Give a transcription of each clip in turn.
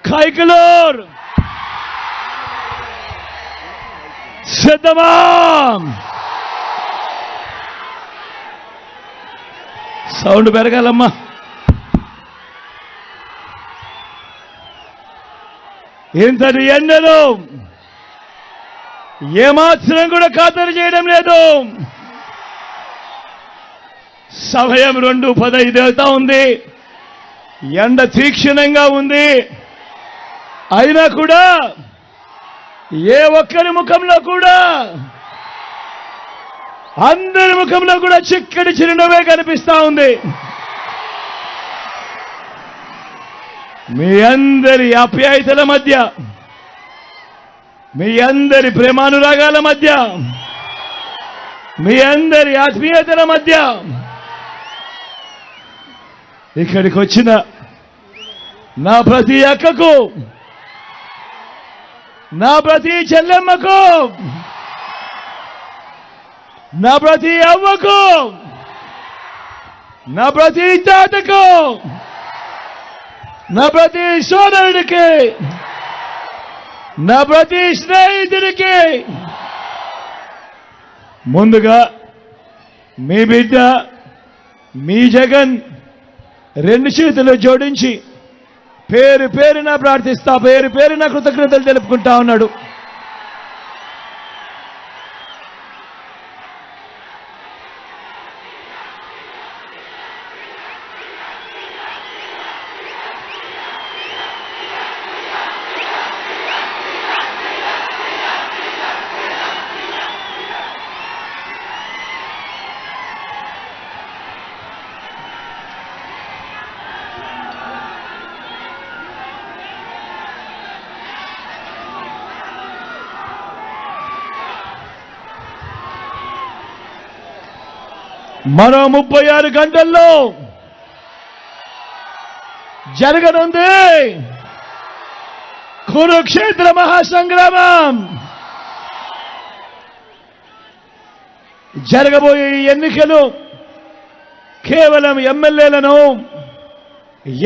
కైకలూర్ సిద్ధమా? సౌండ్ పెరగాలమ్మా. ఇంతటి ఎండలు ఏమాత్రం కూడా ఖాతరు చేయడం లేదు. సమయం 2:15 అవుతా ఉంది. ఎండ తీక్షణంగా ఉంది. అయినా కూడా ఏ ఒక్కరి ముఖంలో కూడా, అందరి ముఖంలో కూడా చిక్కటి చిరునవ్వే కనిపిస్తా ఉంది. మీ అందరి ఆప్యాయతల మధ్య, మీ అందరి ప్రేమానురాగాల మధ్య, మీ అందరి ఆత్మీయతల మధ్య ఇక్కడికి వచ్చిన నా ప్రతి అక్కకు, నా ప్రతి చెల్లెమ్మకు, నా ప్రతి అవ్వకు, నా ప్రతి తాతకు, నా ప్రతి సోదరుడికి, నా ప్రతి స్నేహితుడికి ముందుగా మీ బిడ్డ మీ జగన్ 2 చేతులు జోడించి పేరు పేరున ప్రార్థిస్తా, పేరు పేరున కృతజ్ఞతలు తెలుపుకుంటా ఉన్నాడు. మరో 36 గంటల్లో జరగనుంది కురుక్షేత్ర మహాసంగ్రామం. జరగబోయే ఈ ఎన్నికలు కేవలం ఎమ్మెల్యేలను,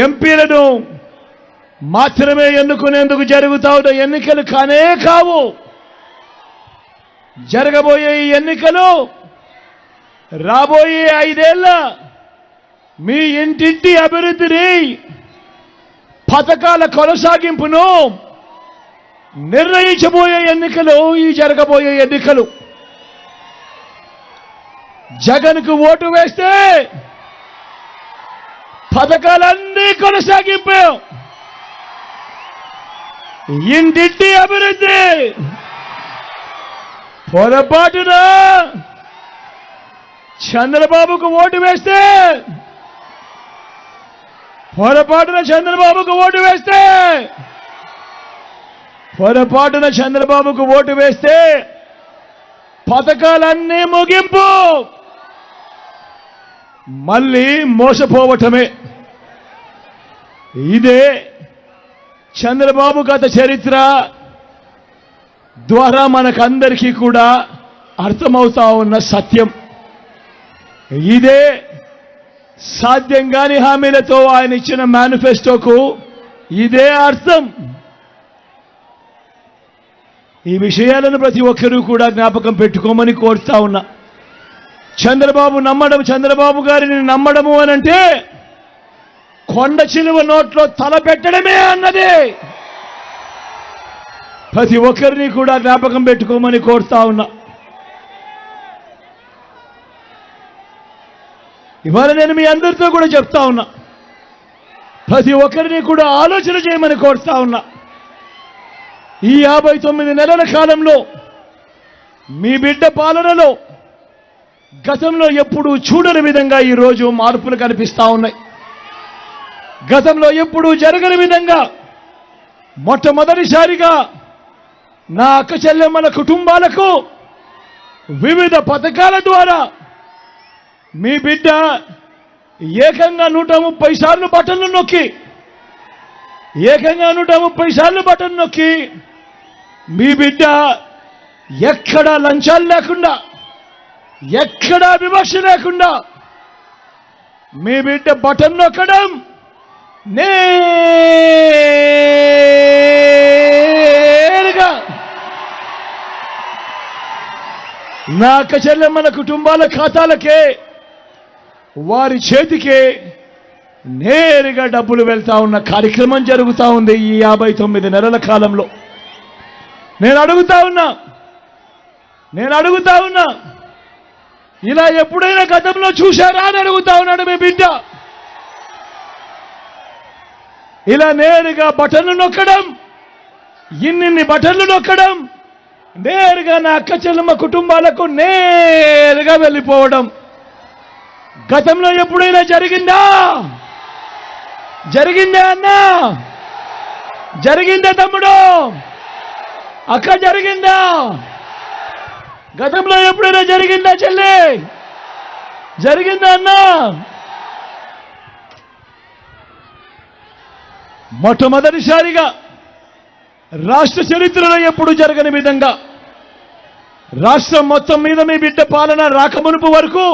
ఎంపీలను మాత్రమే ఎన్నుకునేందుకు జరుగుతా ఉన్న ఎన్నికలు కానే కావు. జరగబోయే ఈ ఎన్నికలు రాబోయే 5 ఏళ్ల మీ ఇంటింటి అభివృద్ధిని, పథకాల కొనసాగింపును నిర్ణయించబోయే ఎన్నికలు ఈ జరగబోయే ఎన్నికలు. జగన్కు ఓటు వేస్తే పథకాలన్నీ కొనసాగింపు, ఇంటింటి అభివృద్ధి. పొరపాటున చంద్రబాబుకు ఓటు వేస్తే, పొరపాటున చంద్రబాబుకు ఓటు వేస్తే, పొరపాటున చంద్రబాబుకు ఓటు వేస్తే పథకాలన్నీ ముగింపు, మళ్ళీ మోసపోవటమే. ఇదే చంద్రబాబు గత చరిత్ర ద్వారా మనకందరికీ కూడా అర్థమవుతా ఉన్న సత్యం. ఇదే సాధ్యం కాని హామీలతో ఆయన ఇచ్చిన మేనిఫెస్టోకు ఇదే అర్థం. ఈ విషయాలను ప్రతి ఒక్కరూ కూడా జ్ఞాపకం పెట్టుకోమని కోరుతా ఉన్నా. చంద్రబాబు గారిని నమ్మడము అనంటే కొండ చిలువ నోట్లో తల పెట్టడమే అన్నది ప్రతి ఒక్కరిని కూడా జ్ఞాపకం పెట్టుకోమని కోరుతా ఉన్నా. ఇవాళ నేను మీ అందరితో కూడా చెప్తా ఉన్నా, ప్రతి ఒక్కరిని కూడా ఆలోచన చేయమని కోరుతా ఉన్నా. ఈ 59 నెలల కాలంలో మీ బిడ్డ పాలనలో గతంలో ఎప్పుడూ చూడని విధంగా ఈరోజు మార్పులు కనిపిస్తా ఉన్నాయి. గతంలో ఎప్పుడూ జరగని విధంగా మొట్టమొదటిసారిగా నా అక్క చెల్లెమ్మల కుటుంబాలకు వివిధ పథకాల ద్వారా మీ బిడ్డ ఏకంగా 130 సార్లు బటన్లు నొక్కి, ఏకంగా 130 సార్లు బటన్ నొక్కి మీ బిడ్డ ఎక్కడా లంచాలు లేకుండా, ఎక్కడా వివక్ష లేకుండా మీ బిడ్డ బటన్ నొక్కడం నేనే నా అక్క చెల్లెమ్మల కుటుంబాల ఖాతాలకే వారి చేతికే నేరుగా డబ్బులు వెళ్తా ఉన్న కార్యక్రమం జరుగుతూ ఉంది ఈ 59 నెలల కాలంలో. నేను అడుగుతా ఉన్నా ఇలా ఎప్పుడైనా గతంలో చూశారా అని అడుగుతా ఉన్నాడు మీ బిడ్డ. ఇలా నేరుగా బటన్లు నొక్కడం, ఇన్ని బటన్లు నొక్కడం, నేరుగా నా అక్క చెల్లెమ్మ కుటుంబాలకు నేరుగా వెళ్ళిపోవడం గతంలో ఎప్పుడైనా జరిగిందా? జరిగిందా అన్నా? జరిగిందా తమ్ముడు? అక్క జరిగిందా? గతంలో ఎప్పుడైనా జరిగిందా చెల్లి? జరిగిందా అన్నా? మొట్టమొదటిసారిగా రాష్ట్ర చరిత్రలో ఎప్పుడు జరగని విధంగా రాష్ట్రం మొత్తం మీద మీ బిడ్డ పాలన రాకమునుపు వరకు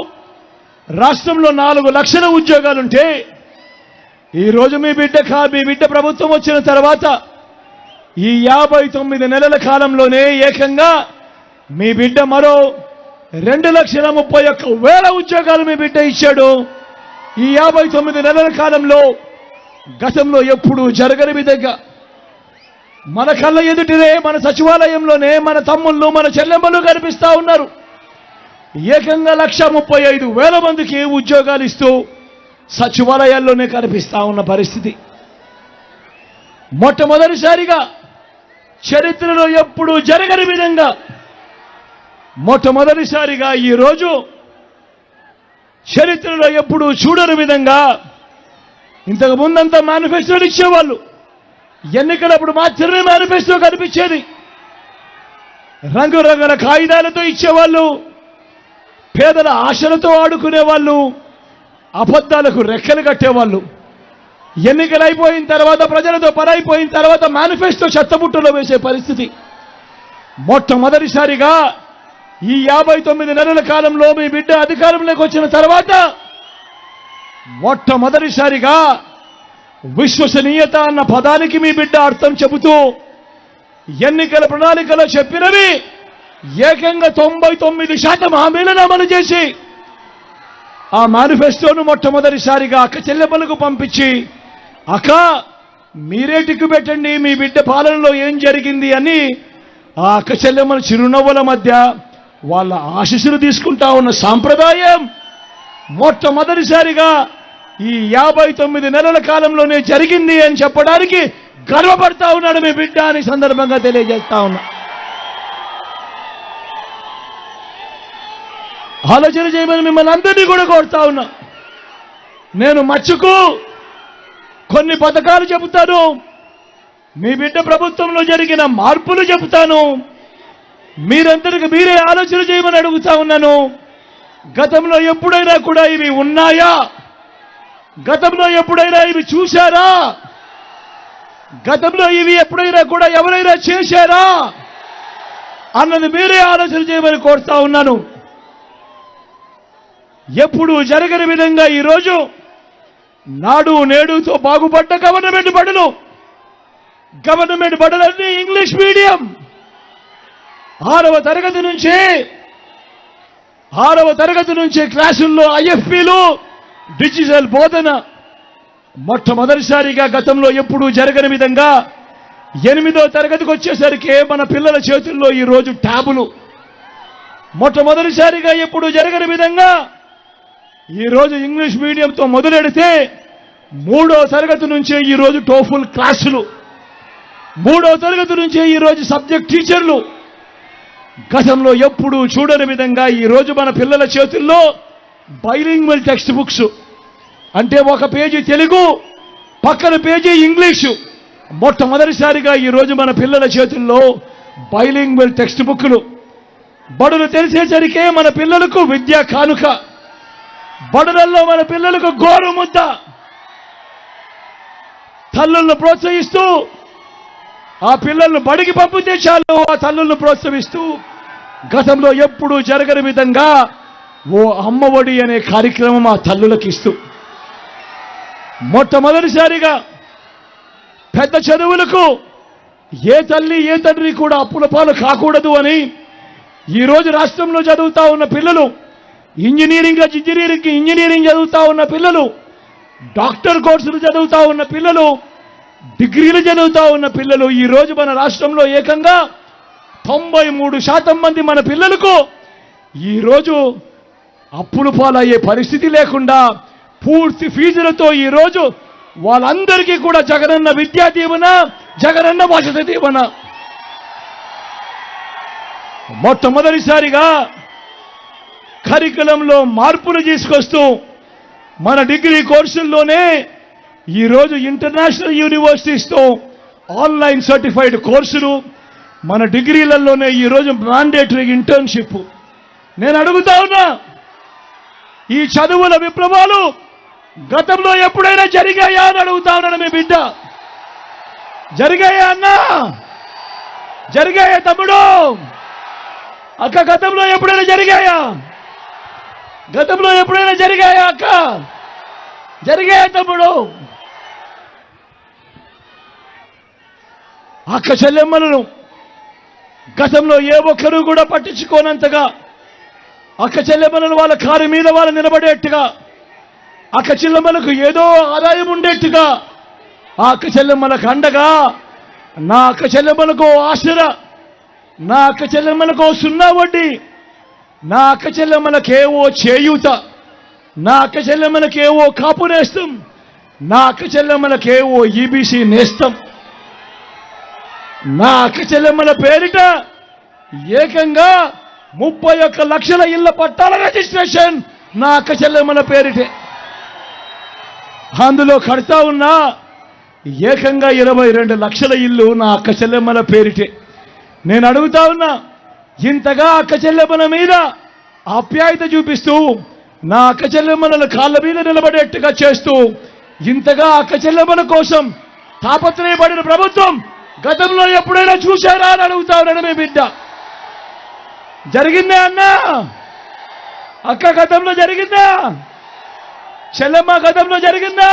రాష్ట్రంలో 4 లక్షల ఉద్యోగాలుంటే ఈరోజు మీ బిడ్డ ప్రభుత్వం వచ్చిన తర్వాత ఈ 59 నెలల కాలంలోనే ఏకంగా మీ బిడ్డ మరో 2,31,000 ఉద్యోగాలు మీ బిడ్డ ఇచ్చాడు. ఈ 59 నెలల కాలంలో గతంలో ఎప్పుడు జరగని విధంగా మన కళ్ళ ఎదుటినే మన సచివాలయంలోనే మన తమ్ముళ్ళు మన చెల్లెమ్మలు కనిపిస్తా ఉన్నారు. ఏకంగా 1,35,000 మందికి ఉద్యోగాలు ఇస్తూ సచివాలయాల్లోనే కనిపిస్తా ఉన్న పరిస్థితి. మొట్టమొదటిసారిగా చరిత్రలో ఎప్పుడు జరగని విధంగా మొట్టమొదటిసారిగా ఈరోజు చరిత్రలో ఎప్పుడు చూడని విధంగా ఇంతకు ముందంతా మేనిఫెస్టోలు ఇచ్చేవాళ్ళు, ఎన్నికలప్పుడు మాత్రమే మేనిఫెస్టో కనిపించేది. రంగురంగుల కాగితాలతో ఇచ్చేవాళ్ళు, పేదల ఆశలతో ఆడుకునేవాళ్ళు, అబద్ధాలకు రెక్కలు కట్టేవాళ్ళు. ఎన్నికలు అయిపోయిన తర్వాత ప్రజలతో పనైపోయిన తర్వాత మేనిఫెస్టో చెత్తబుట్టలో వేసే పరిస్థితి. మొట్టమొదటిసారిగా ఈ 59 నెలల కాలంలో మీ బిడ్డ అధికారంలోకి వచ్చిన తర్వాత మొట్టమొదటిసారిగా విశ్వసనీయత అన్న పదానికి మీ బిడ్డ అర్థం చెబుతూ ఎన్నికల ప్రణాళికలో చెప్పినవి ఏకంగా 99% హామీలను అమలు చేసి ఆ మేనిఫెస్టోను మొట్టమొదటిసారిగా అక్క చెల్లెమ్మలకు పంపించి, అక్క మీరే టిక్కు పెట్టండి మీ బిడ్డ పాలనలో ఏం జరిగింది అని ఆ అక్క చెల్లెమ్మల చిరునవ్వుల మధ్య వాళ్ళ ఆశీస్సులు తీసుకుంటా ఉన్న సాంప్రదాయం మొట్టమొదటిసారిగా ఈ 59 నెలల కాలంలోనే జరిగింది అని చెప్పడానికి గర్వపడతా ఉన్నాడు మీ బిడ్డ అని సందర్భంగా తెలియజేస్తా ఉన్నా. ఆలోచన చేయమని మిమ్మల్ని అందరినీ కూడా కోరుతా ఉన్నా. నేను మచ్చుకు కొన్ని పథకాలు చెబుతాను, మీ బిడ్డ ప్రభుత్వంలో జరిగిన మార్పులు చెబుతాను, మీరందరికీ మీరే ఆలోచన చేయమని అడుగుతా ఉన్నాను. గతంలో ఎప్పుడైనా కూడా ఇవి ఉన్నాయా? గతంలో ఎప్పుడైనా ఇవి చూశారా? గతంలో ఇవి ఎప్పుడైనా కూడా ఎవరైనా చేశారా అన్నది మీరే ఆలోచన చేయమని కోరుతా ఉన్నాను. ఎప్పుడు జరగని విధంగా ఈరోజు నాడు నేడుతో బాగుపడ్డ గవర్నమెంట్ బడులన్నీ ఇంగ్లీష్ మీడియం. 6వ తరగతి నుంచి క్లాసుల్లో ఐఎఫ్పీలు, డిజిటల్ బోధన. మొట్టమొదటిసారిగా గతంలో ఎప్పుడు జరగని విధంగా 8వ తరగతికి వచ్చేసరికి మన పిల్లల చేతుల్లో ఈరోజు ట్యాబులు. మొట్టమొదటిసారిగా ఎప్పుడు జరగని విధంగా ఈరోజు ఇంగ్లీష్ మీడియంతో మొదలెడితే 3వ తరగతి నుంచే ఈరోజు టోఫుల్ క్లాసులు, 3వ తరగతి నుంచే ఈరోజు సబ్జెక్ట్ టీచర్లు. గతంలో ఎప్పుడు చూడని విధంగా ఈరోజు మన పిల్లల చేతుల్లో బైలింగ్వల్ టెక్స్ట్ బుక్స్, అంటే ఒక పేజీ తెలుగు పక్కన పేజీ ఇంగ్లీషు. మొట్టమొదటిసారిగా ఈరోజు మన పిల్లల చేతుల్లో బైలింగ్వల్ టెక్స్ట్ బుక్లు. బడులు తెలిసేసరికే మన పిల్లలకు విద్యా కానుక, బడులలో మన పిల్లలకు గోరు ముద్ద. తల్లులను ప్రోత్సహిస్తూ ఆ పిల్లలను బడికి పంపితే చాలు ఆ తల్లులను ప్రోత్సహిస్తూ గతంలో ఎప్పుడు జరగని విధంగా ఓ అమ్మఒడి అనే కార్యక్రమం ఆ తల్లులకు ఇస్తూ మొట్టమొదటిసారిగా పెద్ద చదువులకు ఏ తల్లి ఏ తండ్రి కూడా అప్పుల పాలు కాకూడదు అని ఈరోజు రాష్ట్రంలో చదువుతా ఉన్న పిల్లలు, ఇంజనీరింగ్ చదువుతా ఉన్న పిల్లలు, డాక్టర్ కోర్సులు చదువుతా ఉన్న పిల్లలు, డిగ్రీలు చదువుతా ఉన్న పిల్లలు, ఈరోజు మన రాష్ట్రంలో ఏకంగా 93% మంది మన పిల్లలకు ఈరోజు అప్పులు పాలయ్యే పరిస్థితి లేకుండా పూర్తి ఫీజులతో ఈరోజు వాళ్ళందరికీ కూడా జగనన్న విద్యా దీవెన, జగనన్న వసతి దీవెన. మొట్టమొదటిసారిగా కరికులంలో మార్పులు తీసుకొస్తూ మన డిగ్రీ కోర్సుల్లోనే ఈరోజు ఇంటర్నేషనల్ యూనివర్సిటీస్తో ఆన్లైన్ సర్టిఫైడ్ కోర్సులు, మన డిగ్రీలలోనే ఈరోజు మ్యాండేటరీ ఇంటర్న్షిప్. నేను అడుగుతా ఉన్నా, ఈ చదువుల విప్లవాలు గతంలో ఎప్పుడైనా జరిగాయా అని అడుగుతా ఉన్నాను మీ బిడ్డ. జరిగాయా అన్నా? జరిగాయా తమ్ముడు? అక్క, గతంలో ఎప్పుడైనా జరిగాయా? గతంలో ఎప్పుడైనా జరిగాయా అక్క? జరిగాయా తమ్ముడు? అక్క చెల్లెమ్మలను గతంలో ఏ ఒక్కరూ కూడా పట్టించుకోనంతగా, అక్క చెల్లెమ్మలను వాళ్ళ కారు మీద వాళ్ళు నిలబడేట్టుగా, అక్క చెల్లెమ్మలకు ఏదో ఆదాయం ఉండేట్టుగా, ఆ అక్క చెల్లెమ్మలకు అండగా, నా అక్క చెల్లెమ్మలకు ఆసరా, నా అక్క చెల్లెమ్మలకు 0 వడ్డీ, నా అక్క చెల్లెమ్మలకేవో చేయూత, నా అక్క చెల్లెమ్మలకేవో కాపు నేస్తం, నా అక్క చెల్లెమ్మలకేవో ఈబీసీ నేస్తం, నా అక్క చెల్లెమ్మల పేరిట ఏకంగా 31 లక్షల ఇళ్ల పట్టాల రిజిస్ట్రేషన్ నా అక్క చెల్లెమ్మల పేరిటే. అందులో కడతా ఉన్నా ఏకంగా 22 లక్షల ఇల్లు నా అక్క చెల్లెమ్మల పేరిటే. నేను అడుగుతా ఉన్నా, ఇంతగా అక్క చెల్లెమ్మల మీద ఆప్యాయత చూపిస్తూ, నా అక్క చెల్లెమ్మల కాళ్ళ మీద నిలబడేట్టుగా చేస్తూ, ఇంతగా అక్క చెల్లెమ్మల కోసం తాపత్రయపడిన ప్రభుత్వం గతంలో ఎప్పుడైనా చూశారా అని అడుగుతా ఉన్నాను మీ బిడ్డ. జరిగిందా అన్నా? అక్క, గతంలో జరిగిందా? చెల్లెమ్మ, గతంలో జరిగిందా?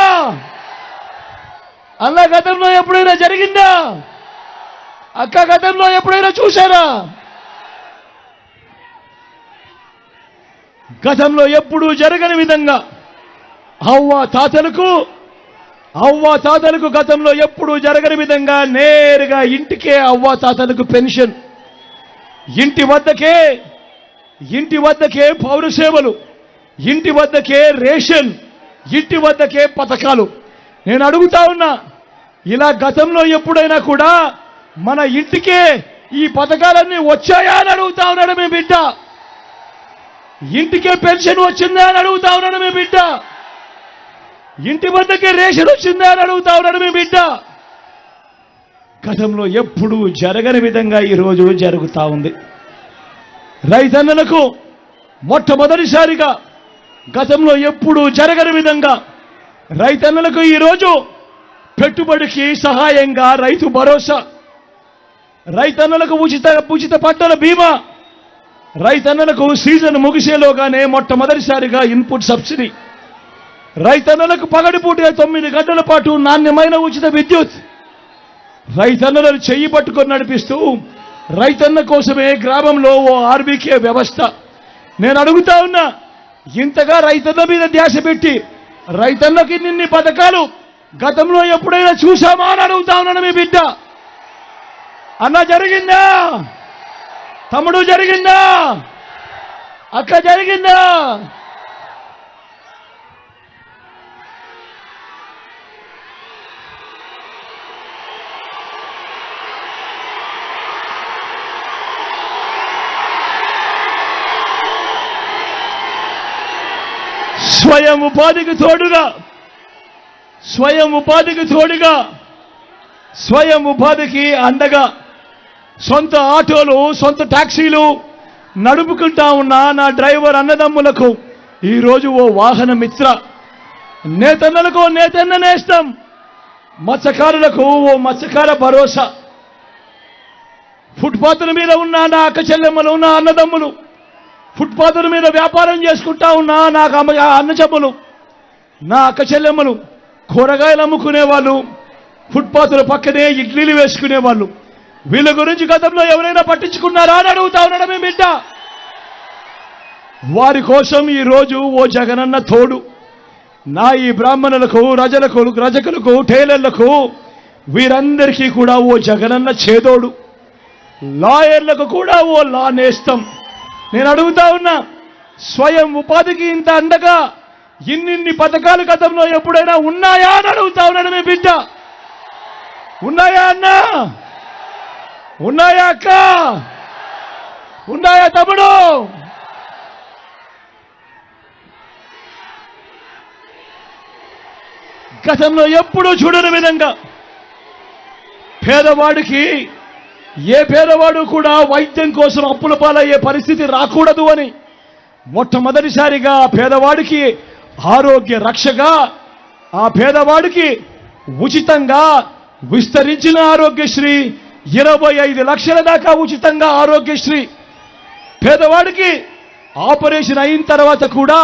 అన్న, గతంలో ఎప్పుడైనా జరిగిందా? అక్క, గతంలో ఎప్పుడైనా చూశారా? గతంలో ఎప్పుడూ జరగని విధంగా అవ్వ తాతలకు గతంలో ఎప్పుడూ జరగని విధంగా నేరుగా ఇంటికే అవ్వ తాతలకు పెన్షన్, ఇంటి వద్దకే పౌర సేవలు, ఇంటి వద్దకే రేషన్, ఇంటి వద్దకే పథకాలు. నేను అడుగుతా ఉన్నా, ఇలా గతంలో ఎప్పుడైనా కూడా మన ఇంటికే ఈ పథకాలన్నీ వచ్చాయా అని అడుగుతా ఉన్నాడు మీ బిడ్డ. ఇంటికే పెన్షన్ వచ్చిందా అని అడుగుతా ఉన్నాడు మీ బిడ్డ. ఇంటి వద్దకే రేషన్ వచ్చిందా అని అడుగుతా ఉన్నాడు మీ బిడ్డ. గతంలో ఎప్పుడూ జరగని విధంగా ఈరోజు జరుగుతా ఉంది. రైతన్నలకు మొట్టమొదటిసారిగా గతంలో ఎప్పుడూ జరగని విధంగా రైతన్నలకు ఈరోజు పెట్టుబడికి సహాయంగా రైతు భరోసా, రైతన్నలకు ఉచిత పంటల బీమా, రైతన్నలకు సీజన్ ముగిసేలోగానే మొట్టమొదటిసారిగా ఇన్పుట్ సబ్సిడీ, రైతన్నలకు పగటిపూట 9 గంటల పాటు నాణ్యమైన ఉచిత విద్యుత్, రైతన్నలను చెయ్యి పట్టుకొని నడిపిస్తూ రైతన్న కోసమే గ్రామంలో ఓ ఆర్బీకే వ్యవస్థ. నేను అడుగుతా ఉన్నా, ఇంతగా రైతన్న మీద ధ్యాస పెట్టి రైతన్నకి ఇన్ని పథకాలు గతంలో ఎప్పుడైనా చూసామా అని అడుగుతా ఉన్నాను మీ బిడ్డ. అన్న, జరిగిందా? తమ్ముడు, జరిగిందా? అక్క, జరిగిందా? స్వయం ఉపాధికి తోడుగా, స్వయం ఉపాధికి అండగా సొంత ఆటోలు, సొంత టాక్సీలు నడుపుకుంటా ఉన్న నా డ్రైవర్ అన్నదమ్ములకు ఈరోజు ఓ వాహన మిత్ర, నేతన్నలకు నేతన్న నేస్తం, మత్స్యకారులకు ఓ మత్స్యకార భరోసా, ఫుట్పాత్ల మీద ఉన్న నా అక్క చెల్లెమ్మలు, నా అన్నదమ్ములు, ఫుట్పాత్ల మీద వ్యాపారం చేసుకుంటా ఉన్నా నాకు అన్నచెమ్మలు, నా అక్క చెల్లెమ్మలు, కూరగాయలు అమ్ముకునేవాళ్ళు, ఫుట్పాత్ల పక్కనే ఇడ్లీలు వేసుకునేవాళ్ళు, వీళ్ళ గురించి గతంలో ఎవరైనా పట్టించుకున్నారా అని అడుగుతా ఉన్నాడు మీ బిడ్డ. వారి కోసం ఈరోజు ఓ జగనన్న తోడు. నా ఈ బ్రాహ్మణులకు, రజకులకు, టైలర్లకు వీరందరికీ కూడా ఓ జగనన్న చేదోడు. లాయర్లకు కూడా ఓ లా నేస్తం. నేను అడుగుతా ఉన్నా, స్వయం ఉపాధికి ఇంత అండగా ఇన్నిన్ని పథకాలు గతంలో ఎప్పుడైనా ఉన్నాయా అని అడుగుతా ఉన్నాడు మీ బిడ్డ. ఉన్నాయా అన్నా? ఉన్నాయా అక్క? ఉన్నాయా తమ్ముడు? గతంలో ఎప్పుడూ చూడని విధంగా పేదవాడికి, ఏ పేదవాడు కూడా వైద్యం కోసం అప్పుల పాలయ్యే పరిస్థితి రాకూడదు అని మొట్టమొదటిసారిగా పేదవాడికి ఆరోగ్య రక్షగా, ఆ పేదవాడికి ఉచితంగా విస్తరించిన ఆరోగ్యశ్రీ, 25 లక్షల దాకా ఉచితంగా ఆరోగ్యశ్రీ. పేదవాడికి ఆపరేషన్ అయిన తర్వాత కూడా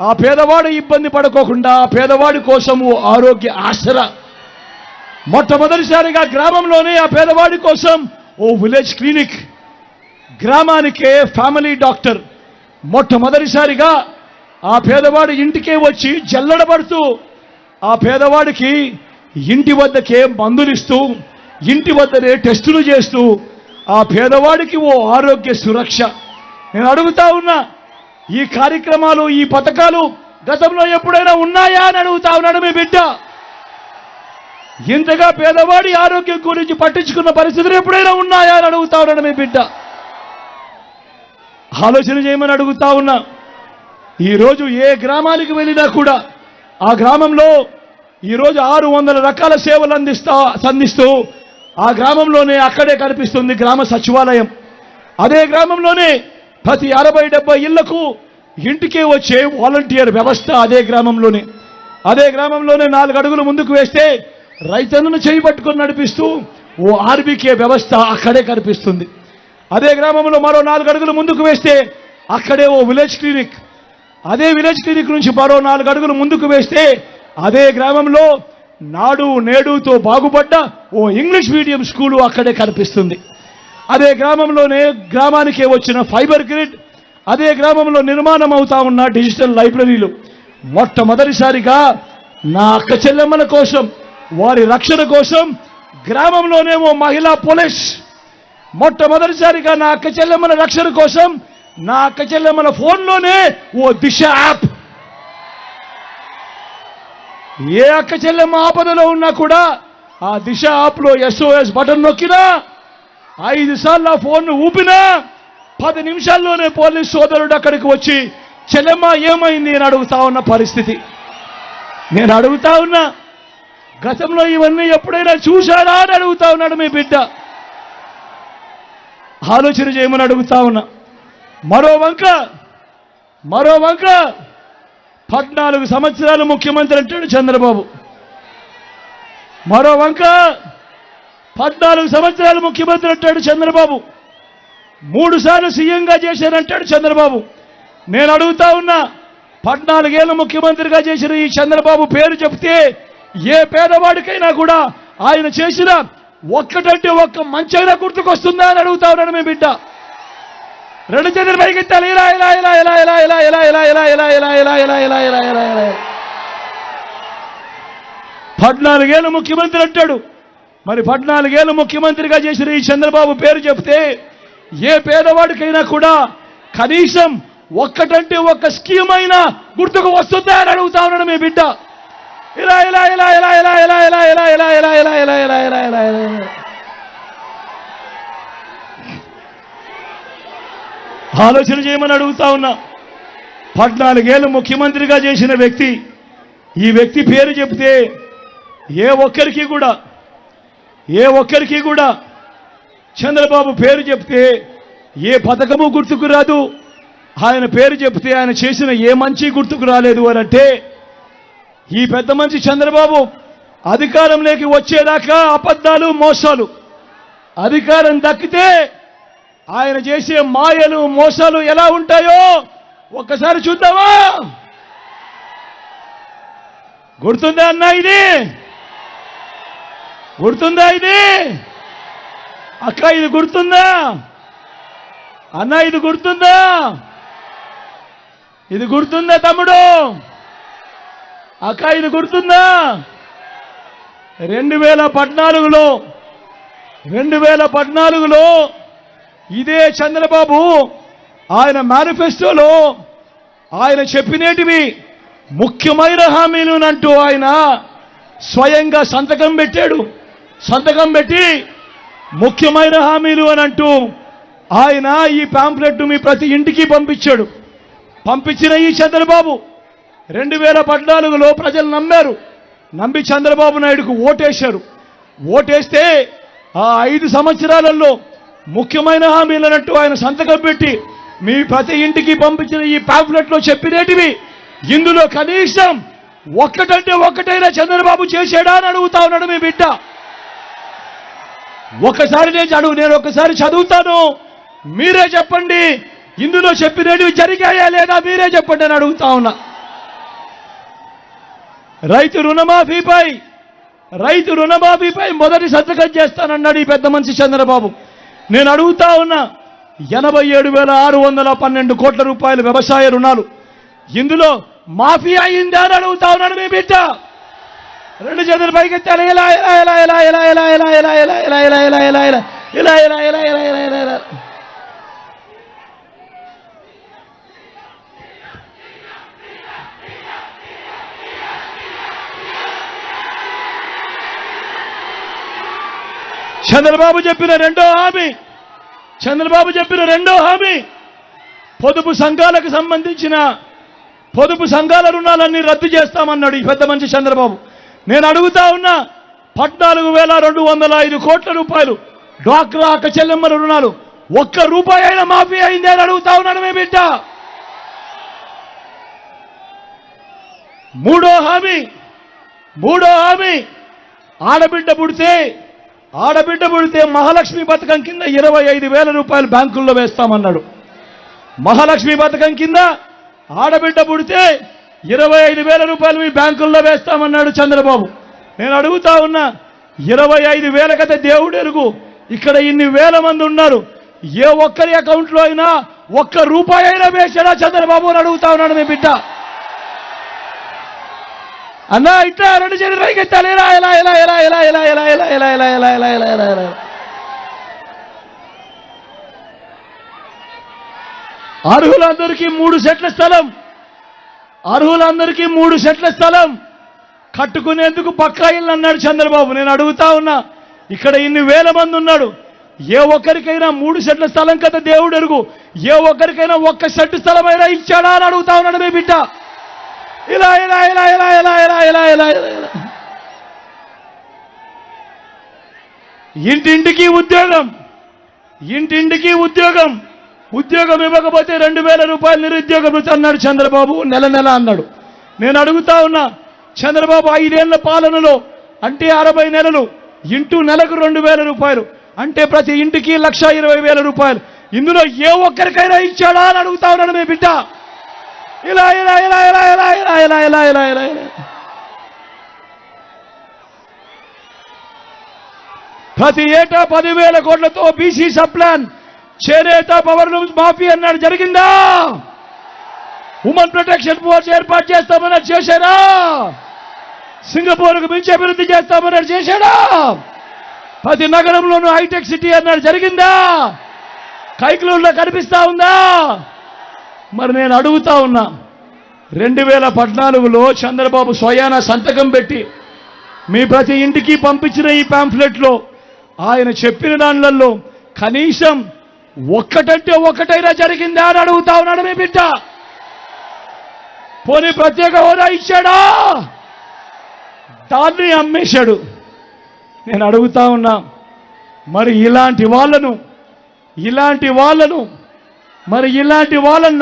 ఆ పేదవాడు ఇబ్బంది పడుకోకుండా ఆ పేదవాడి కోసము ఆరోగ్య ఆసరా. మొట్టమొదటిసారిగా గ్రామంలోనే ఆ పేదవాడి కోసం ఓ విలేజ్ క్లినిక్, గ్రామానికే ఫ్యామిలీ డాక్టర్. మొట్టమొదటిసారిగా ఆ పేదవాడి ఇంటికే వచ్చి జల్లడబడుతూ ఆ పేదవాడికి ఇంటి వద్దకే మందులిస్తూ, ఇంటి వద్దనే టెస్టులు చేస్తూ ఆ పేదవాడికి ఓ ఆరోగ్య సురక్ష. నేను అడుగుతా ఉన్నా, ఈ కార్యక్రమాలు, ఈ పథకాలు గతంలో ఎప్పుడైనా ఉన్నాయా అని అడుగుతా ఉన్నాడు మీ బిడ్డ. ఇంతగా పేదవాడి ఆరోగ్యం గురించి పట్టించుకున్న పరిస్థితులు ఎప్పుడైనా ఉన్నాయా అని అడుగుతా ఉన్నాడు మీ బిడ్డ. ఆలోచన చేయమని అడుగుతా ఉన్నా. ఈరోజు ఏ గ్రామానికి వెళ్ళినా కూడా ఆ గ్రామంలో ఈరోజు 600 రకాల సేవలు అందిస్తూ ఆ గ్రామంలోనే అక్కడే కనిపిస్తుంది గ్రామ సచివాలయం. అదే గ్రామంలోనే ప్రతి 60-70 ఇళ్లకు ఇంటికే వచ్చే వాలంటీర్ వ్యవస్థ అదే గ్రామంలోనే. 4 అడుగులు ముందుకు వేస్తే రైతన్నను చేయిపట్టుకొని నడిపిస్తూ ఓ ఆర్బీకే వ్యవస్థ అక్కడే కనిపిస్తుంది. అదే గ్రామంలో మరో 4 అడుగులు ముందుకు వేస్తే అక్కడే ఓ విలేజ్ క్లినిక్. అదే విలేజ్ క్లినిక్ నుంచి మరో 4 అడుగులు ముందుకు వేస్తే అదే గ్రామంలో నాడు నేడుతో బాగుపడ్డ ఓ ఇంగ్లీష్ మీడియం స్కూలు అక్కడే కనిపిస్తుంది. అదే గ్రామంలోనే గ్రామానికే వచ్చిన ఫైబర్ గ్రిడ్, అదే గ్రామంలో నిర్మాణం అవుతా ఉన్న డిజిటల్ లైబ్రరీలు. మొట్టమొదటిసారిగా నా అక్క చెల్లెమ్మల కోసం, వారి రక్షణ కోసం గ్రామంలోనే ఓ మహిళా పోలీస్. మొట్టమొదటిసారిగా నా అక్క చెల్లెమ్మల రక్షణ కోసం నా అక్క చెల్లెమ్మల ఫోన్లోనే ఓ దిశ యాప్. ఏ అక్క చెల్లెమ్మ ఆపదలో ఉన్నా కూడా ఆ దిశ యాప్లో SOS బటన్ నొక్కినా, 5 సార్లు ఆ ఫోన్ను ఊపినా 10 నిమిషాల్లోనే పోలీస్ సోదరుడు అక్కడికి వచ్చి చెల్లెమ్మ ఏమైంది అని అడుగుతా ఉన్న పరిస్థితి. నేను అడుగుతా ఉన్నా, గతంలో ఇవన్నీ ఎప్పుడైనా చూశారా అని అడుగుతా ఉన్నాడు మీ బిడ్డ. ఆలోచన చేయమని అడుగుతా ఉన్నా. మరో వంక 14 సంవత్సరాలు ముఖ్యమంత్రి అంటాడు చంద్రబాబు. మరో వంక 14 సంవత్సరాలు ముఖ్యమంత్రి అంటాడు చంద్రబాబు. 3 సార్లు సీఎంగా చేశారంటాడు చంద్రబాబు. నేను అడుగుతా ఉన్నా, 14 ఏళ్ళు ముఖ్యమంత్రిగా చేసిన ఈ చంద్రబాబు పేరు చెప్తే ఏ పేదవాడికైనా కూడా ఆయన చేసిన ఒక్కటంటే ఒక్క మంచైనా గుర్తుకొస్తుందా అని అడుగుతా ఉన్నాడు మీ బిడ్డ. 2 చేతులు పైకెత్తాలి. ఇలా ఇలా ఇలా ఇలా ఇలా ఇలా ఇలా ఇలా ఇలా ఇలా ఇలా ఇలా ఇలా ఇలా ఇలా ఇలా ఇలా 14 ఏళ్ళు ముఖ్యమంత్రి అంటాడు. మరి 14 ఏళ్ళు ముఖ్యమంత్రిగా చేసిన ఈ చంద్రబాబు పేరు చెప్తే ఏ పేదవాడికైనా కూడా కనీసం ఒక్కటంటే ఒక్క స్కీమ్ అయినా గుర్తుకు వస్తుందా అని అడుగుతా ఉన్నాడు మీ బిడ్డ. ఇలా ఇలా ఇలా ఇలా ఇలా ఇలా ఇలా ఇలా ఇలా ఇలా ఇలా ఇలా ఇలా ఇలా ఇలా ఇలా ఆలోచన చేయమని అడుగుతా ఉన్నా. 14 ఏళ్ళు ముఖ్యమంత్రిగా చేసిన వ్యక్తి, ఈ వ్యక్తి పేరు చెప్తే ఏ ఒక్కరికి కూడా చంద్రబాబు పేరు చెప్తే ఏ పథకము గుర్తుకు రాదు. ఆయన పేరు చెప్తే ఆయన చేసిన ఏ మంచి గుర్తుకు రాలేదు అని అంటే, ఈ పెద్ద మనిషి చంద్రబాబు అధికారంలోకి వచ్చేదాకా అబద్ధాలు, మోసాలు. అధికారం దక్కితే ఆయన చేసే మాయలు, మోసాలు ఎలా ఉంటాయో ఒక్కసారి చూద్దామా? గుర్తుందా అన్నా? ఇది గుర్తుందా? ఇది అక్క ఇది గుర్తుందా? అన్న ఇది గుర్తుందా? ఇది గుర్తుందా తమ్ముడు? అక్క ఇది గుర్తుందా? 2014లో ఇదే చంద్రబాబు ఆయన మేనిఫెస్టోలో ఆయన చెప్పినేటివి ముఖ్యమైన హామీలు అంటూ ఆయన స్వయంగా సంతకం పెట్టాడు. సంతకం పెట్టి ముఖ్యమైన హామీలు అని అంటూ ఆయన ఈ పాంప్లెట్ మీ ప్రతి ఇంటికి పంపించాడు. పంపించిన ఈ చంద్రబాబు 2014లో ప్రజలు నమ్మారు. నమ్మి చంద్రబాబు నాయుడుకు ఓటేశారు. ఓటేస్తే ఆ 5 సంవత్సరాలలో ముఖ్యమైన హామీలు అన్నట్టు ఆయన సంతకం పెట్టి మీ ప్రతి ఇంటికి పంపించిన ఈ పాంప్లెట్లో చెప్పినేటివి ఇందులో కనీసం ఒక్కటంటే ఒక్కటైనా చంద్రబాబు చేశాడా అని అడుగుతా ఉన్నాడు మీ బిడ్డ. నేను ఒకసారి చదువుతాను, మీరే చెప్పండి ఇందులో చెప్పినవి జరిగాయా లేదా మీరే చెప్పండి అని అడుగుతా ఉన్నా. రైతు రుణమాఫీపై మొదటి సంతకం చేస్తానన్నాడు ఈ పెద్ద మనిషి చంద్రబాబు. నేను అడుగుతా ఉన్నా 87,612 కోట్ల రూపాయల వ్యవసాయ రుణాలు ఇందులో మాఫీ అయిందా అని అడుగుతా ఉన్నాడు మీ బిడ్డ. 2 చేతులు పైకెత్తాలి. చంద్రబాబు చెప్పిన రెండో హామీ పొదుపు సంఘాలకు సంబంధించిన పొదుపు సంఘాల రుణాలన్నీ రద్దు చేస్తామన్నాడు ఈ పెద్ద మనిషి చంద్రబాబు. నేను అడుగుతా ఉన్నా 14,205 కోట్ల రూపాయలు డ్వాక్రా అక్క చెల్లెమ్మల రుణాలు ఒక్క రూపాయి అయినా మాఫీ అయింది అని అడుగుతా ఉన్నాడు మీ బిడ్డ. మూడో హామీ ఆడబిడ్డ పుడితే మహాలక్ష్మి పథకం కింద 25,000 రూపాయలు బ్యాంకుల్లో వేస్తామన్నాడు. మహాలక్ష్మి పథకం కింద ఆడబిడ్డ పుడితే 25,000 రూపాయలు మీ బ్యాంకుల్లో వేస్తామన్నాడు చంద్రబాబు. నేను అడుగుతా ఉన్నా 25,000 కథ దేవుడు ఎరుగు. ఇక్కడ ఇన్ని వేల మంది ఉన్నారు, ఏ ఒక్కరి అకౌంట్లో అయినా ఒక్క రూపాయి అయినా వేసాడా చంద్రబాబు అని అడుగుతా ఉన్నాడు మీ బిడ్డ. అన్నా ఇట్లా 2 చేతులు పైకెత్తాలి. అర్హులందరికీ 3 సెట్ల స్థలం కట్టుకునేందుకు పక్కా ఇల్లు అన్నాడు చంద్రబాబు. నేను అడుగుతా ఉన్నా ఇక్కడ ఇన్ని వేల మంది ఉన్నాడు, ఏ ఒక్కరికైనా 3 సెట్ల స్థలం కదా దేవుడు ఎరుగు, ఏ ఒక్కరికైనా 1 సెట్ స్థలమైనా ఇచ్చాడా అని అడుగుతా ఉన్నాడు మీ బిడ్డ. ఇంటింటికి ఉద్యోగం ఇవ్వకపోతే 2,000 రూపాయలు నిరుద్యోగ భృతి అన్నాడు చంద్రబాబు. నెల అన్నాడు. నేను అడుగుతా ఉన్నా చంద్రబాబు 5 ఏళ్ల పాలనలో అంటే 60 నెలలు ఇంటూ నెలకు 2,000 రూపాయలు అంటే ప్రతి ఇంటికి 1,20,000 రూపాయలు ఇందులో ఏ ఒక్కరికైనా ఇచ్చాడా అని అడుగుతా ఉన్నాడు మీ బిడ్డ. ప్రతి ఏటా 10,000 కోట్లతో బీసీ సప్లాన్ చేనేత పవర్ లూమ్స్ మాఫీ అన్నాడు, జరిగిందా? ఉమెన్ ప్రొటెక్షన్ ఫోర్స్ ఏర్పాటు చేస్తామన్నాడు, చేశారా? సింగపూర్కు మించి అభివృద్ధి చేస్తామన్నాడు, చేశాడా? ప్రతి నగరంలోనూ హైటెక్ సిటీ అన్నాడు, జరిగిందా? కైక్లూరులో కనిపిస్తా ఉందా? మరి నేను అడుగుతా ఉన్నా 2014లో చంద్రబాబు స్వయాన సంతకం పెట్టి మీ ప్రతి ఇంటికి పంపించిన ఈ పాంఫ్లెట్లో ఆయన చెప్పిన దానిలలో కనీసం ఒక్కటంటే ఒక్కటైనా జరిగిందా అని అడుగుతా ఉన్నాడు మీ బిడ్డ. పోనీ ప్రత్యేక హోదా ఇచ్చాడా? దాన్ని అమ్మేశాడు. నేను అడుగుతా ఉన్నా మరి ఇలాంటి వాళ్ళను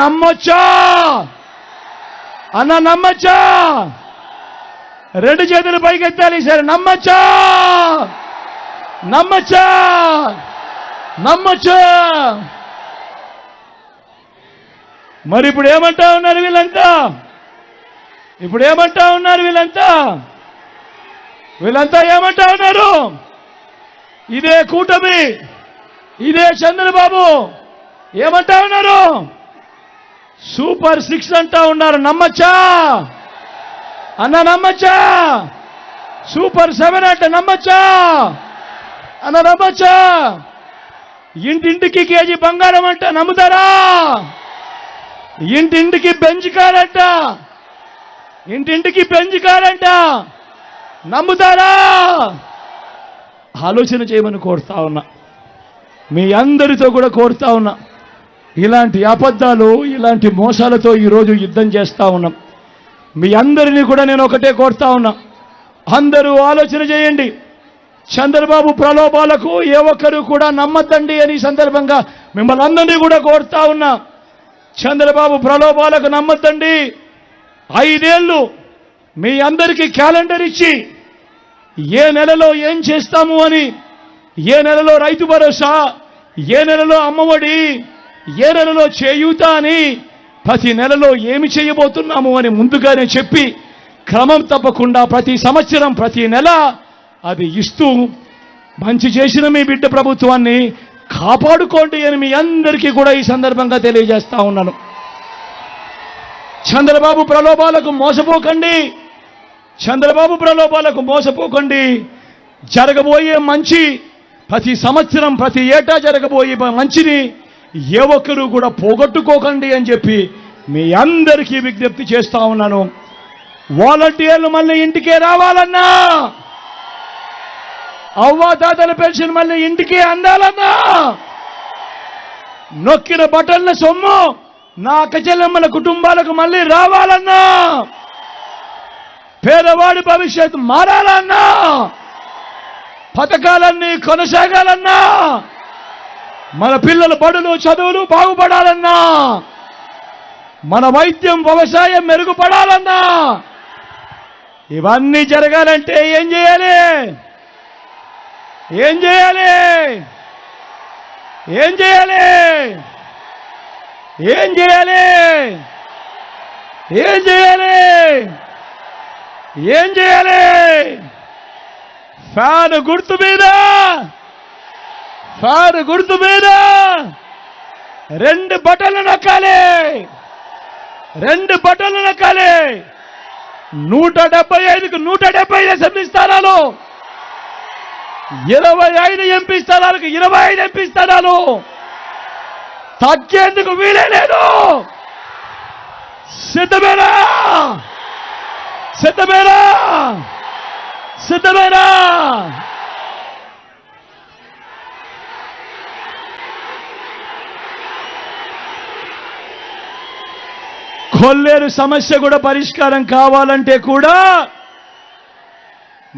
నమ్మొచ్చా అన్న? నమ్మొచ్చా? 2 చేతులు పైకెత్తాలి సరే. నమ్మొచ్చా? మరి ఇప్పుడు ఏమంటా ఉన్నారు వీళ్ళంతా ఏమంటా ఉన్నారు? ఇదే కూటమి ఇదే చంద్రబాబు ఏమంటా ఉన్నారు? సూపర్ 6 అంటా ఉన్నారు. నమ్మచ్చా అన్న? నమ్మచ్చా? సూపర్ 7 అంటే నమ్మచ్చా అన్న? నమ్మచ్చా? ఇంటింటికి కేజీ బంగారం అంట నమ్ముతారా? ఇంటింటికి బెంచ్ కారంట, ఇంటింటికి బెంచ్ కారంట నమ్ముతారా? ఆలోచన చేయమని కోరుతా ఉన్నా. మీ అందరితో కూడా కోరుతా ఉన్నా. ఇలాంటి అబద్ధాలు, ఇలాంటి మోసాలతో ఈరోజు యుద్ధం చేస్తా ఉన్నాం. మీ అందరినీ కూడా నేను ఒకటే కోరుతా ఉన్నా. అందరూ ఆలోచన చేయండి. చంద్రబాబు ప్రలోభాలకు ఏ ఒక్కరు కూడా నమ్మద్దండి అని సందర్భంగా మిమ్మల్ని అందరినీ కూడా కోరుతా ఉన్నా. చంద్రబాబు ప్రలోభాలకు నమ్మద్దండి. 5 ఏళ్ళు మీ అందరికీ క్యాలెండర్ ఇచ్చి ఏ నెలలో ఏం చేస్తాము అని, ఏ నెలలో రైతు భరోసా, ఏ నెలలో అమ్మఒడి, ఏ నెలలో చేయూత అని, ప్రతి నెలలో ఏమి చేయబోతున్నాము అని ముందుగానే చెప్పి క్రమం తప్పకుండా ప్రతి సంవత్సరం ప్రతి నెల అది ఇస్తూ మంచి చేసిన మీ బిడ్డ ప్రభుత్వాన్ని కాపాడుకోండి అని మీ అందరికీ కూడా ఈ సందర్భంగా తెలియజేస్తా ఉన్నాను. చంద్రబాబు ప్రలోభాలకు మోసపోకండి. చంద్రబాబు ప్రలోభాలకు మోసపోకండి. జరగబోయే మంచి, ప్రతి సంవత్సరం ప్రతి ఏటా జరగబోయే మంచిని ఏ ఒక్కరూ కూడా పోగొట్టుకోకండి అని చెప్పి మీ అందరికీ విజ్ఞప్తి చేస్తా ఉన్నాను. వాలంటీర్లు మళ్ళీ ఇంటికే రావాలన్నా, అవ్వాతాతల పెన్షన్ మళ్ళీ ఇంటికే అందాలన్నా, నొక్కిన బటన్ల సొమ్ము నా అక్కచెల్లెమ్మల కుటుంబాలకు మళ్ళీ రావాలన్నా, పేదవాడి భవిష్యత్తు మారాలన్నా, పథకాలన్నీ కొనసాగాలన్నా, మన పిల్లల బడులు చదువులు బాగుపడాలన్నా, మన వైద్యం వ్యవసాయం మెరుగుపడాలన్నా, ఇవన్నీ జరగాలంటే ఏం చేయాలి? ఏం చేయాలి? ఏం చేయాలి? ఏం చేయాలి? ఏం చేయాలి? ఏం చేయాలి? ఫ్యాన్ గుర్తు మీద, ఫ్యాన్ గుర్తు మీద 2 బటన్లు నొక్కాలి. 2 బటన్లు నొక్కాలి. 175కు 175 అసెంబ్లీ స్థానాలు, 25 ఎంపీ స్థానాలకు 25 ఎంపీ స్థానాలు తగ్గేందుకు వీలే లేదు. సిద్ధమేనా? సిద్ధమేనా? సిద్ధమేనా? కొల్లేరు సమస్య కూడా పరిష్కారం కావాలంటే కూడా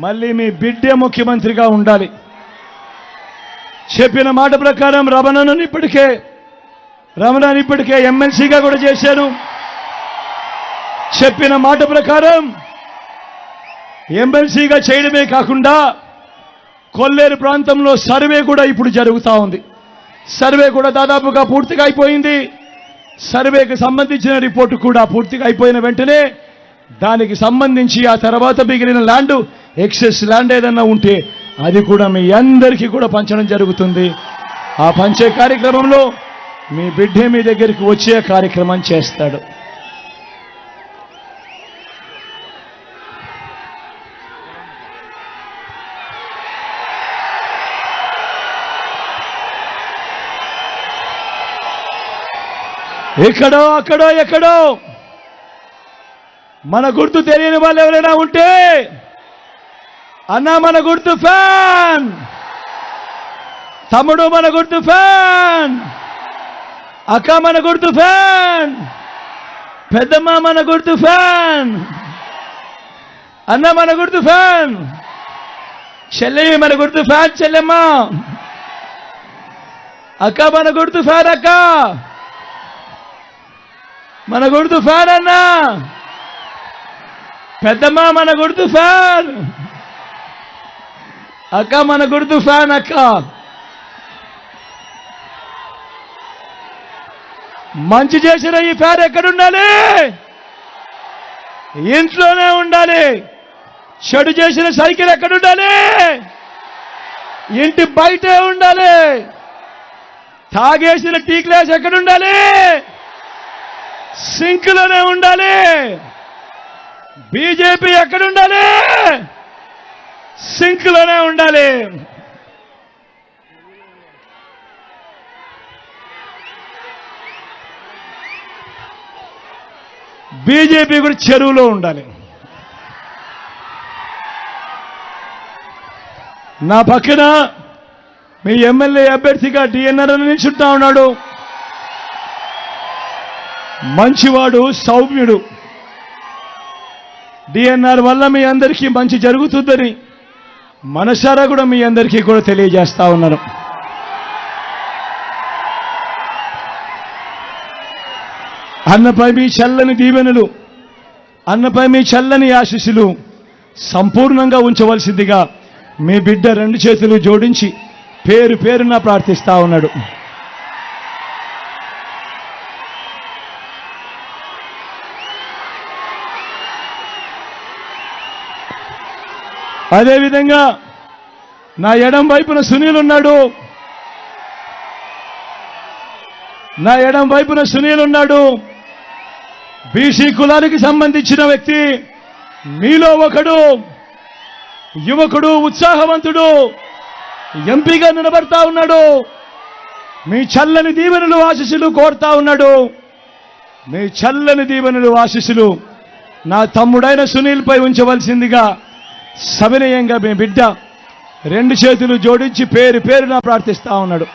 మళ్ళీ మీ బిడ్డే ముఖ్యమంత్రిగా ఉండాలి. చెప్పిన మాట ప్రకారం రమణను ఇప్పటికే ఎమ్మెల్సీగా కూడా చేశాను. చెప్పిన మాట ప్రకారం ఎమ్మెల్సీగా చేయడమే కాకుండా కొల్లేరు ప్రాంతంలో సర్వే కూడా ఇప్పుడు జరుగుతూ ఉంది. సర్వే కూడా దాదాపుగా పూర్తిగా అయిపోయింది. సర్వేకి సంబంధించిన రిపోర్టు కూడా పూర్తిగా అయిపోయిన వెంటనే దానికి సంబంధించి ఆ తర్వాత మిగిలిన ల్యాండ్, ఎక్సెస్ ల్యాండ్ ఏదన్నా ఉంటే అది కూడా మీ అందరికీ కూడా పంచడం జరుగుతుంది. ఆ పంచే కార్యక్రమంలో మీ బిడ్డే మీ దగ్గరికి వచ్చే కార్యక్రమం చేస్తాడు. ఎక్కడో అక్కడో ఎక్కడో మన గుర్తు తెలియని వాళ్ళు ఎవరైనా ఉంటే, అన్నా మన గుర్తు ఫ్యాన్, తమ్ముడు మన గుర్తు ఫ్యాన్, అక్క మన గుర్తు ఫ్యాన్, పెద్దమ్మ మన గుర్తు ఫ్యాన్, అన్న మన గుర్తు ఫ్యాన్, చెల్లి మన గుర్తు ఫ్యాన్, చెల్లెమ్మ అక్క మన గుర్తు ఫ్యాన్, అక్క మన గుర్తు ఫ్యాన్, అన్న పెద్దమ్మ మన గుర్తు ఫ్యాన్, అక్క మన గుర్తు ఫ్యాన్. అక్క మంచి చేసిన ఈ ఫ్యాన్ ఎక్కడుండాలి? ఇంట్లోనే ఉండాలి. చెడు చేసిన సైకిల్ ఎక్కడుండాలి? ఇంటి బయటే ఉండాలి. తాగేసిన టీ గ్లాస్ ఎక్కడుండాలి? సింక్లోనే ఉండాలి. బీజేపీ ఎక్కడుండాలి? సింక్లోనే ఉండాలి. బీజేపీ కూడా చెరువులో ఉండాలి. నా పక్కన మీ ఎమ్మెల్యే అభ్యర్థిగా డిఎన్ఆర్ అని నిల్చుంటా ఉన్నాడు. మంచివాడు, సౌమ్యుడు. డిఎన్ఆర్ వల్ల మీ అందరికీ మంచి జరుగుతుందని మనసారా కూడా మీ అందరికీ కూడా తెలియజేస్తా ఉన్నాను. అన్నపై మీ చల్లని దీవెనలు, అన్నపై మీ చల్లని ఆశీస్సులు సంపూర్ణంగా ఉంచవలసిందిగా మీ బిడ్డ 2 చేతులు జోడించి పేరు పేరున ప్రార్థిస్తా ఉన్నాడు. అదేవిధంగా నా ఎడం వైపున సునీల్ ఉన్నాడు. నా ఎడం వైపున సునీల్ ఉన్నాడు. బీసీ కులానికి సంబంధించిన వ్యక్తి, మీలో ఒకడు, యువకుడు, ఉత్సాహవంతుడు, ఎంపీగా నిలబడతా ఉన్నాడు. మీ చల్లని దీవెనలు, ఆశీస్సులు కోరుతా ఉన్నాడు. మీ చల్లని దీవెనలు, ఆశీస్సులు నా తమ్ముడైన సునీల్పై ఉంచవలసిందిగా సవినయంగా మీ బిడ్డ 2 చేతులు జోడించి పేరు పేరున ప్రార్థిస్తా ఉన్నాడు.